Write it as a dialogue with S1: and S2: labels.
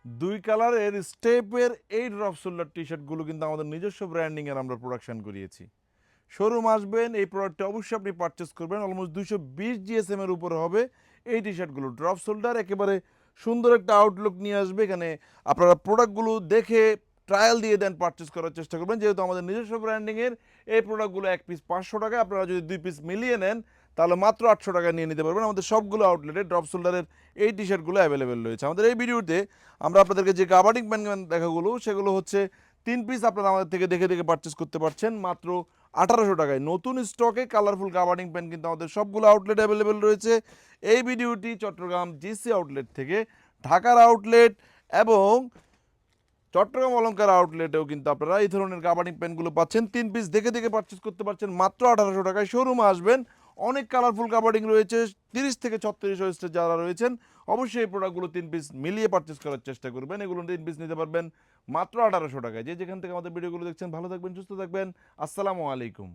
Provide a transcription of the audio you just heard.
S1: দুই কালারের স্টেপের এই ড্রপ শোল্ডার টি শার্টগুলো কিন্তু আমাদের নিজস্ব ব্র্যান্ডিংয়ের আমরা প্রোডাকশন করিয়েছি। শোরুম আসবেন, এই প্রোডাক্টটা অবশ্যই আপনি পারচেস করবেন। অলমোস্ট 220 জিএসএম এর উপরে হবে এই টি শার্টগুলো। ড্রপ শোল্ডার একেবারে সুন্দর একটা আউটলুক নিয়ে আসবে। এখানে আপনারা প্রোডাক্টগুলো দেখে ট্রায়াল দিয়ে দেন পারচেস করার চেষ্টা করবেন, যেহেতু আমাদের নিজস্ব ব্র্যান্ডিংয়ের এই প্রোডাক্টগুলো এক পিস 500 টাকা। আপনারা যদি 2 পিস মিলিয়ে নেন তাহলে মাত্র 800 টাকা নিয়ে নিতে পারবেন। আমাদের সবগুলো আউটলেটে ড্রপ শোল্ডারের এই টি শার্টগুলো অ্যাভেলেবেল রয়েছে। আমাদের এই ভিডিওতে আমরা আপনাদেরকে যে গাবার্ডিং প্যান্ট দেখাগুলো সেগুলো হচ্ছে 3 পিস আপনারা আমাদের থেকে দেখে দেখে পারচেস করতে পারছেন মাত্র 1800 টাকায়। নতুন স্টকে কালারফুল গাবার্ডিং প্যান্ট কিন্তু আমাদের সবগুলো আউটলেট অ্যাভেলেবেল রয়েছে। এই ভিডিওটি চট্টগ্রাম জিসি আউটলেট থেকে, ঢাকার আউটলেট এবং চট্টগ্রাম অলংকার আউটলেটেও কিন্তু আপনারা এই ধরনের গাবার্ডিং প্যান্টগুলো পাচ্ছেন। 3 পিস দেখে দেখে পারচেস করতে পারছেন মাত্র 1800 টাকায়। শোরুমে আসবেন, অনেক কালারফুল গাবার্ডিং রয়েছে। 30 থেকে 36 ওয়েস্টে যারা রয়েছেন অবশ্যই এই প্রোডাক্টগুলো 3 পিস মিলিয়ে পারচেস করার চেষ্টা করবেন। এগুলো 3 পিস নিতে পারবেন মাত্র 1800 টাকায়। যে যেখান থেকে আমাদের ভিডিওগুলো দেখছেন ভালো থাকবেন, সুস্থ থাকবেন। আসসালামু আলাইকুম।